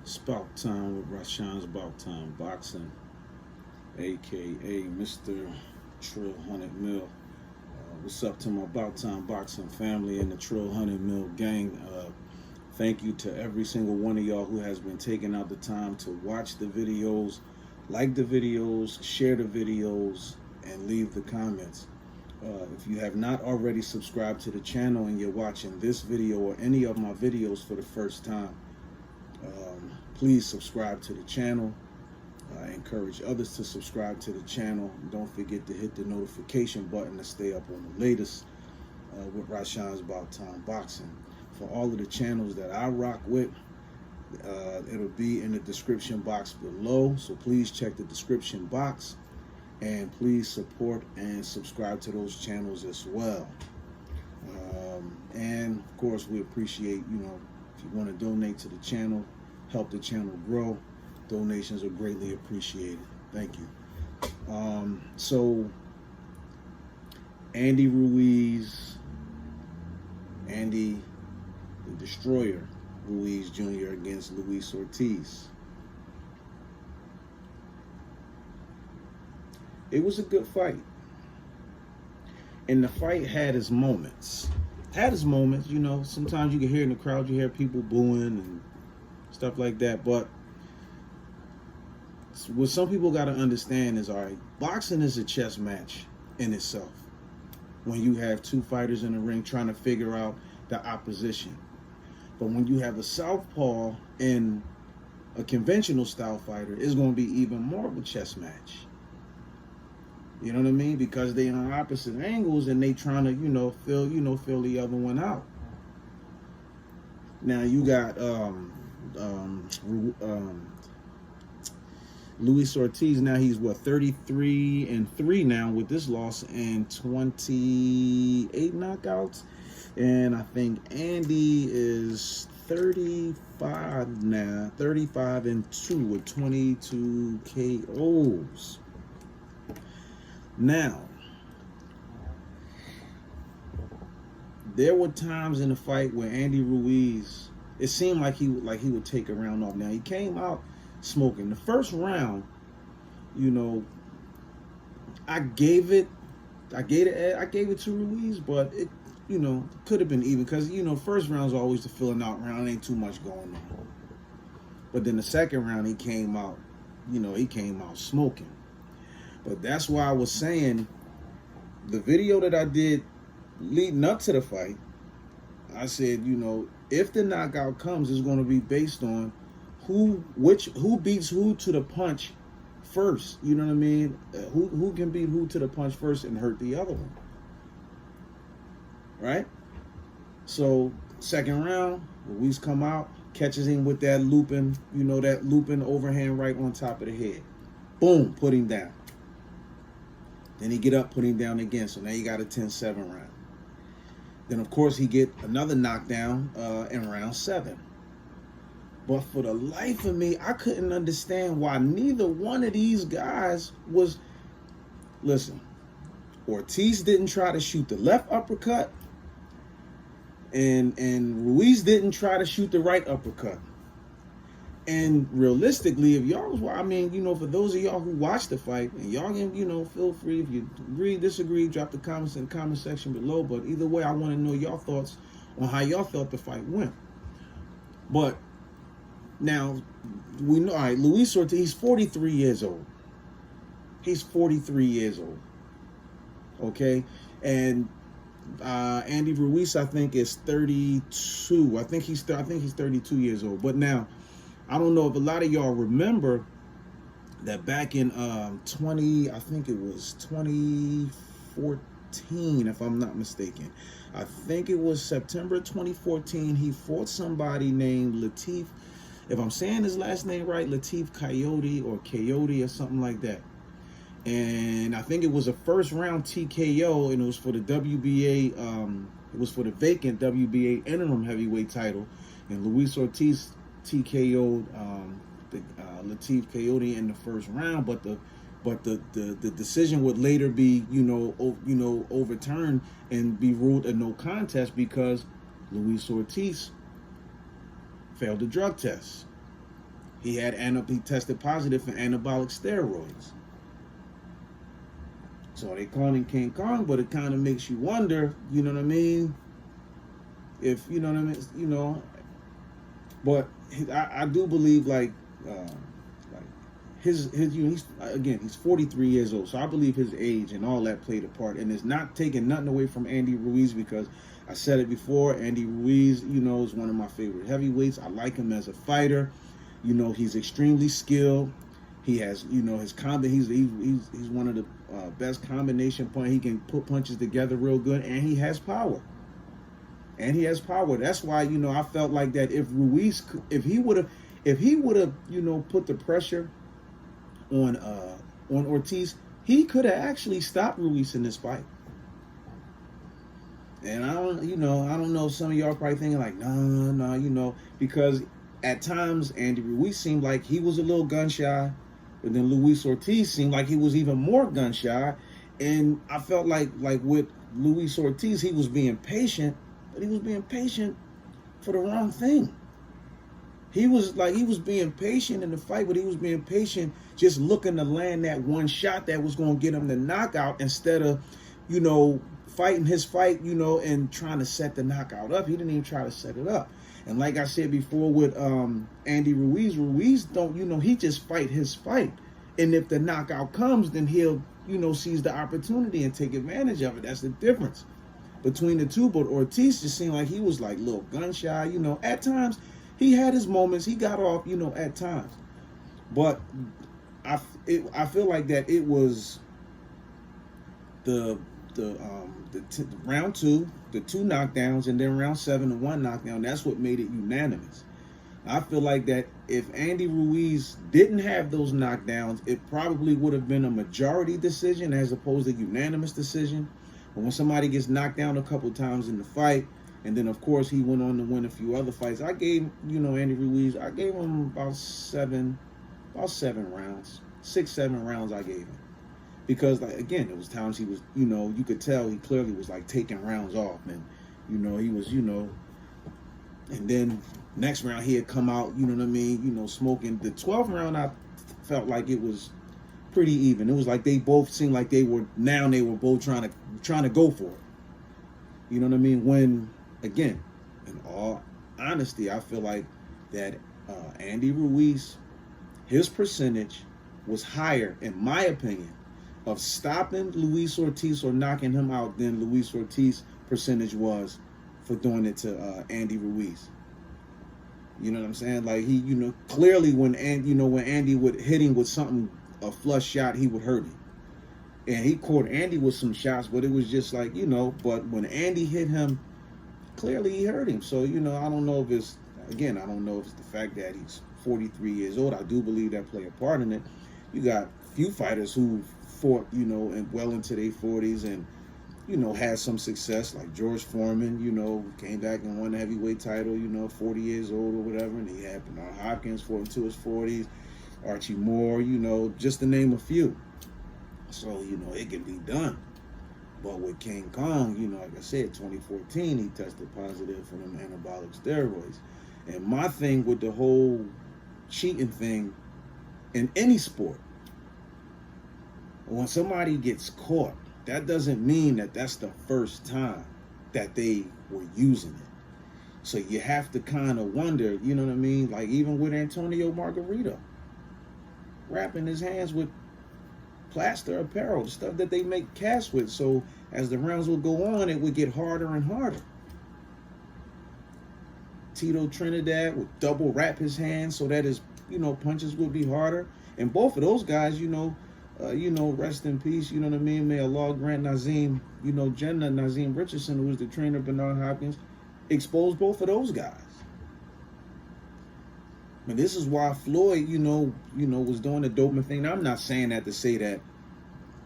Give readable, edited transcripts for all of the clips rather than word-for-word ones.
It's about time with Rashawn's About Time Boxing, aka Mr. Trill 100 Mil. What's up to my About Time Boxing family and the Trill 100 Mil gang? Thank you to every single one of y'all who has been taking out the time to watch the videos, like the videos, share the videos, and leave the comments. If you have not already subscribed to the channel and you're watching this video or any of my videos for the first time, please subscribe to the channel. I encourage others to subscribe to the channel. Don't forget to hit the notification button to stay up on the latest with Rashawn's About Time Boxing. For all of the channels that I rock with, it'll be in the description box below. So please check the description box and please support and subscribe to those channels as well. And of course, we appreciate, if you want to donate to the channel, help the channel grow, donations are greatly appreciated. Thank you. So Andy Ruiz, Andy the Destroyer Ruiz Jr. against Luis Ortiz. It was a good fight. And the fight had its moments. Sometimes you can hear in the crowd, you hear people booing and stuff like that. But what some people got to understand is, all right, boxing is a chess match in itself. When you have two fighters in the ring trying to figure out the opposition. But when you have a southpaw and a conventional style fighter, it's going to be even more of a chess match. You know what I mean? Because they on opposite angles and they trying to, fill the other one out. Now you got Luis Ortiz. Now he's 33-3 now with this loss and 28 knockouts. And I think Andy is 35 now, 35-2 with 22 KOs. Now, there were times in the fight where Andy Ruiz, it seemed like he would take a round off. Now he came out smoking. The first round, I gave it to Ruiz, but it could have been even because first round's always the filling out round. Ain't too much going on. But then the second round he came out smoking. But that's why I was saying the video that I did leading up to the fight, I said, if the knockout comes, it's going to be based on who beats who to the punch first. You know what I mean? Who can beat who to the punch first and hurt the other one. Right? So second round, Ruiz come out, catches him with that looping, that looping overhand right on top of the head. Boom, put him down. Then he get up, put him down again. So now you got a 10-7 round. Then, of course, he get another knockdown in round 7. But for the life of me, I couldn't understand why neither one of these guys was... Listen, Ortiz didn't try to shoot the left uppercut. And Ruiz didn't try to shoot the right uppercut. And realistically, if y'all for those of y'all who watched the fight, and y'all can, feel free if you agree, disagree, drop the comments in the comment section below. But either way, I want to know y'all thoughts on how y'all felt the fight went. But now, we know, all right, Luis Ortiz, he's 43 years old. He's 43 years old. Okay? And Andy Ruiz, I think, is 32. I think he's 32 years old. But now, I don't know if a lot of y'all remember that back in I think it was 2014, if I'm not mistaken. I think it was September 2014. He fought somebody named Latif. If I'm saying his last name right, Latif Coyote or something like that. And I think it was a first round TKO, and it was for the WBA. It was for the vacant WBA interim heavyweight title, and Luis Ortiz TKO'd Latif Coyote in the first round, but the decision would later be overturned and be ruled a no contest because Luis Ortiz failed the drug test. He tested positive for anabolic steroids. So they call him King Kong, but it kind of makes you wonder, you know what I mean? If, you know what I mean, you know, but I do believe like his you know, he's 43 years old, so I believe his age and all that played a part, and it's not taking nothing away from Andy Ruiz, because I said it before, Andy Ruiz, you know, is one of my favorite heavyweights. I like him as a fighter. You know, he's extremely skilled. He has, you know, his combo. He's one of the best combination point. He can put punches together real good, and he has power. That's why, you know, I felt like that if Ruiz, if he would have, you know, put the pressure on Ortiz, he could have actually stopped Ruiz in this fight. And I don't know. Some of y'all probably thinking like, no, you know, because at times Andy Ruiz seemed like he was a little gun shy, but then Luis Ortiz seemed like he was even more gun shy. And I felt like with Luis Ortiz, he was being patient, but he was being patient for the wrong thing. He was being patient in the fight, but he was being patient just looking to land that one shot that was going to get him the knockout, instead of, you know, fighting his fight, you know, and trying to set the knockout up. He didn't even try to set it up. And like I said before with Andy Ruiz don't, you know, he just fight his fight. And if the knockout comes, then he'll, you know, seize the opportunity and take advantage of it. That's the difference between the two. But Ortiz just seemed like he was like a little gun shy, you know. At times, he had his moments. He got off, you know, at times. But I feel like that it was the round 2, the 2 knockdowns, and then round 7, the 1 knockdown. That's what made it unanimous. I feel like that if Andy Ruiz didn't have those knockdowns, it probably would have been a majority decision as opposed to unanimous decision. But when somebody gets knocked down a couple times in the fight, and then of course he went on to win a few other fights, I gave, you know, Andy Ruiz, I gave him about 7 rounds, 6-7 rounds I gave him. Because, like, again, it was times he was, you know, you could tell he clearly was, like, taking rounds off. And, you know, he was, you know, and then next round he had come out, you know what I mean, you know, smoking. The 12th round, I felt like it was pretty even. It was like they both seemed like they were both trying to go for it. You know what I mean? When, again, in all honesty, I feel like that Andy Ruiz, his percentage was higher, in my opinion, of stopping Luis Ortiz or knocking him out than Luis Ortiz percentage was for doing it to Andy Ruiz. You know what I'm saying? Like, he, you know, clearly when Andy would hit him with something, a flush shot, he would hurt him. And he caught Andy with some shots, but it was just like, you know, but when Andy hit him, clearly he hurt him. So, you know, I don't know if it's the fact that he's 43 years old. I do believe that play a part in it. You got few fighters who fought, you know, and well into their 40s and, you know, had some success, like George Foreman, you know, came back and won the heavyweight title, you know, 40 years old or whatever. And he had Bernard Hopkins fought into his 40s, Archie Moore, you know, just to name a few. So, you know, it can be done. But with King Kong, you know, like I said, 2014, he tested positive for them anabolic steroids. And my thing with the whole cheating thing in any sport, when somebody gets caught, that doesn't mean that that's the first time that they were using it. So you have to kind of wonder, you know what I mean? Like even with Antonio Margarito, wrapping his hands with plaster apparel, the stuff that they make casts with. So as the rounds would go on, it would get harder and harder. Tito Trinidad would double wrap his hands so that his, you know, punches would be harder. And both of those guys, you know, rest in peace, you know what I mean? May Allah grant Nazim, you know, Jannah, Nazim Richardson, who was the trainer of Bernard Hopkins, exposed both of those guys. And this is why Floyd, you know, was doing the doping thing. Now, I'm not saying that to say that,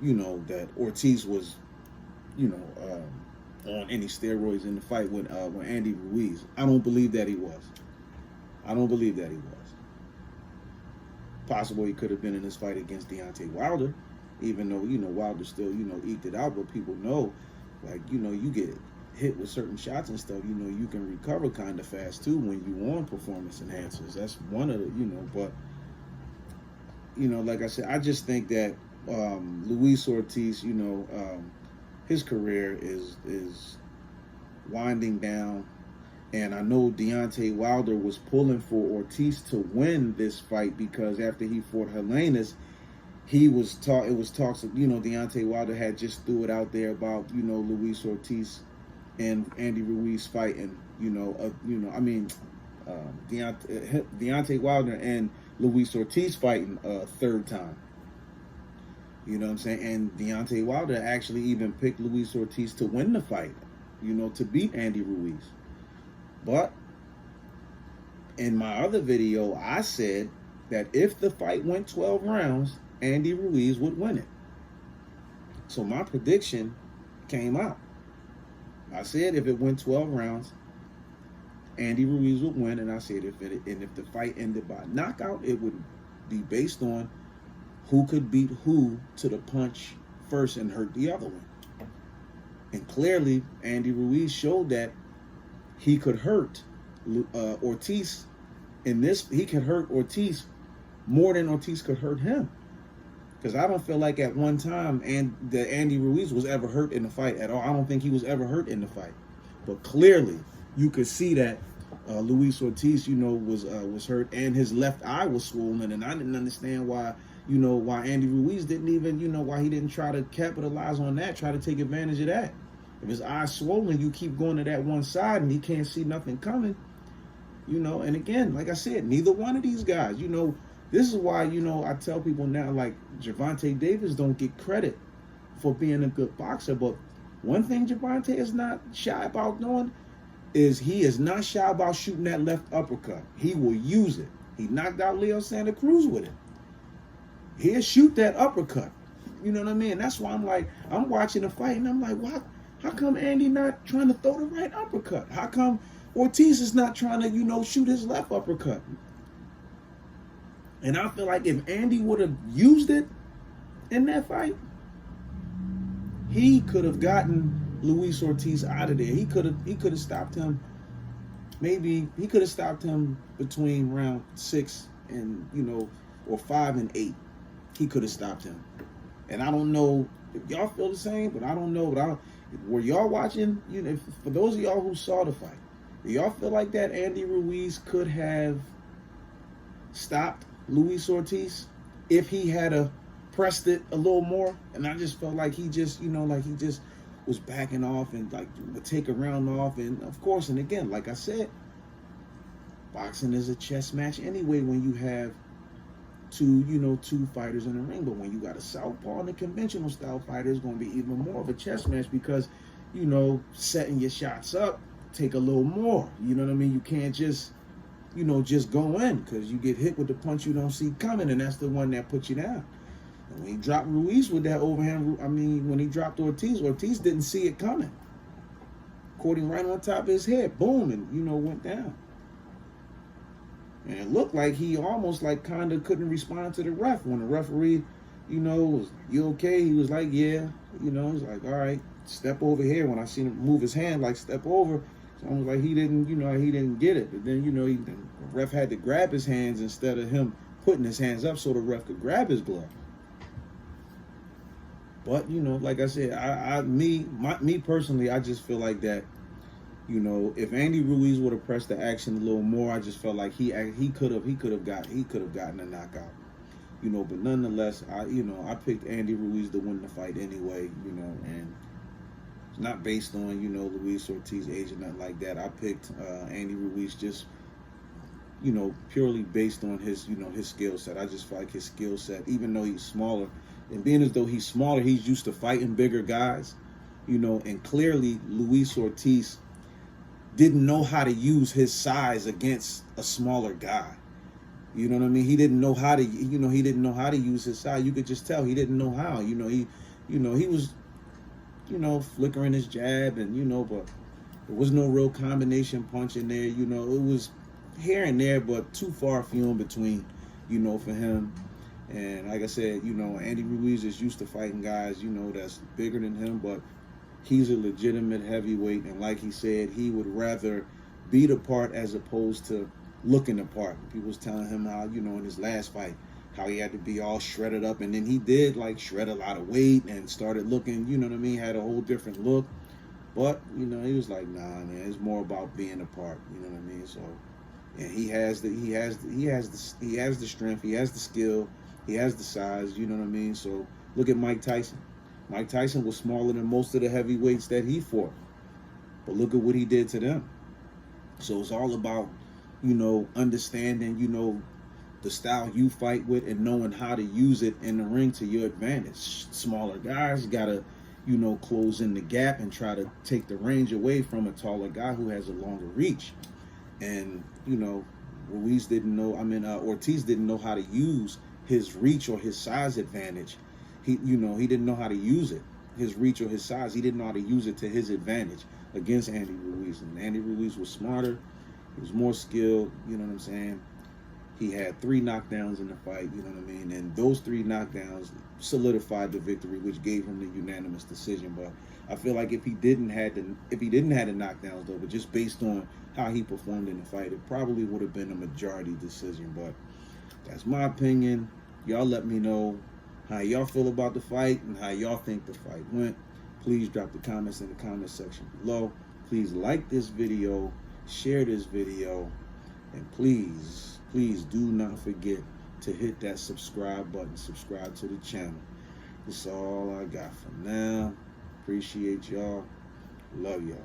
you know, that Ortiz was, you know, on any steroids in the fight with Andy Ruiz. I don't believe that he was. Possible he could have been in this fight against Deontay Wilder, even though, you know, Wilder still, you know, eked it out. But people know, like, you know, you get hit with certain shots and stuff, you know, you can recover kind of fast too when you on performance enhancers. That's one of the, you know, but you know, like I said, I just think that Luis Ortiz, you know, his career is winding down. And I know Deontay Wilder was pulling for Ortiz to win this fight because after he fought Helenius, it was talks of, you know, Deontay Wilder had just threw it out there about, you know, Luis Ortiz and Andy Ruiz fighting, Deontay Wilder and Luis Ortiz fighting a third time. You know what I'm saying? And Deontay Wilder actually even picked Luis Ortiz to win the fight, you know, to beat Andy Ruiz. But in my other video, I said that if the fight went 12 rounds, Andy Ruiz would win it. So my prediction came out. I said if it went 12 rounds, Andy Ruiz would win, and I said if the fight ended by knockout, it would be based on who could beat who to the punch first and hurt the other one. And clearly, Andy Ruiz showed that he could hurt Ortiz in this. He could hurt Ortiz more than Ortiz could hurt him. Because I don't feel like at one time Andy Ruiz was ever hurt in the fight at all. I don't think he was ever hurt in the fight. But clearly, you could see that Luis Ortiz, you know, was hurt, and his left eye was swollen, and I didn't understand why Andy Ruiz didn't even, you know, why he didn't try to capitalize on that, try to take advantage of that. If his eye's swollen, you keep going to that one side and he can't see nothing coming, you know. And again, like I said, neither one of these guys, you know, this is why, you know, I tell people now, like, Gervonta Davis don't get credit for being a good boxer. But one thing Gervonta is not shy about doing is he is not shy about shooting that left uppercut. He will use it. He knocked out Leo Santa Cruz with it. He'll shoot that uppercut. You know what I mean? That's why I'm like, I'm watching the fight and I'm like, wow. How come Andy not trying to throw the right uppercut? How come Ortiz is not trying to, you know, shoot his left uppercut? And I feel like if Andy would have used it in that fight, he could have gotten Luis Ortiz out of there. He could have stopped him. Maybe he could have stopped him between round 6 and, you know, or 5 and 8. He could have stopped him. And I don't know if y'all feel the same, but I don't know. But were y'all watching? You know, for those of y'all who saw the fight, do y'all feel like that Andy Ruiz could have stopped Luis Ortiz if he had pressed it a little more? And I just felt like he just, you know, like he just was backing off and like would take a round off. And of course, and again, like I said, boxing is a chess match anyway when you have two fighters in the ring. But when you got a southpaw and a conventional style fighter, it's going to be even more of a chess match because, you know, setting your shots up take a little more. You know what I mean? You can't just, you know, just go in because you get hit with the punch you don't see coming, and that's the one that puts you down. And when he dropped Ruiz with that overhand, when he dropped Ortiz didn't see it coming. Caught him right on top of his head, boom, and, you know, went down. And it looked like he almost like kind of couldn't respond to the ref. When the referee, you know, was like, "You okay?" He was like, "Yeah." You know, he's like, "All right, step over here." When I seen him move his hand, like, "Step over." So I was like, he didn't get it. But then, you know, the ref had to grab his hands instead of him putting his hands up so the ref could grab his glove. But, you know, like I said, me personally, I just feel like that, you know, if Andy Ruiz would have pressed the action a little more, I just felt like he could have gotten a knockout, you know. But nonetheless, I picked Andy Ruiz to win the fight anyway, you know, and it's not based on, you know, Luis Ortiz age or nothing like that. I picked Andy Ruiz just, you know, purely based on his, you know, his skill set. I just feel like his skill set, even though he's smaller, and being as though he's smaller, he's used to fighting bigger guys, you know, and clearly Luis Ortiz didn't know how to use his size against a smaller guy. You know what I mean? He didn't know how to use his size. You could just tell he didn't know how. You know, he was, you know, flickering his jab, and, you know, but there was no real combination punch in there. You know, it was here and there, but too far few in between, you know, for him. And like I said, you know, Andy Ruiz is used to fighting guys, you know, that's bigger than him, but he's a legitimate heavyweight, and like he said, he would rather be the part as opposed to looking the part. People was telling him how, you know, in his last fight, how he had to be all shredded up, and then he did like shred a lot of weight and started looking, you know what I mean, had a whole different look. But you know, he was like, nah, man, it's more about being a part. You know what I mean? So, and he has the strength, he has the skill, he has the size. You know what I mean? So look at Mike Tyson. Mike Tyson was smaller than most of the heavyweights that he fought, but look at what he did to them. So it's all about, you know, understanding, you know, the style you fight with and knowing how to use it in the ring to your advantage. Smaller guys gotta, you know, close in the gap and try to take the range away from a taller guy who has a longer reach. And, you know, Ruiz didn't know, Ortiz didn't know how to use his reach or his size advantage. He didn't know how to use it, his reach or his size. He didn't know how to use it to his advantage against Andy Ruiz. And Andy Ruiz was smarter, he was more skilled, you know what I'm saying? He had 3 knockdowns in the fight, you know what I mean? And those 3 knockdowns solidified the victory, which gave him the unanimous decision. But I feel like if he didn't have the knockdowns though, but just based on how he performed in the fight, it probably would have been a majority decision. But that's my opinion. Y'all let me know how y'all feel about the fight and how y'all think the fight went. Please drop the comments in the comment section below. Please like this video, share this video, and please do not forget to hit that subscribe button. Subscribe to the channel. That's all I got for now. Appreciate y'all. Love y'all.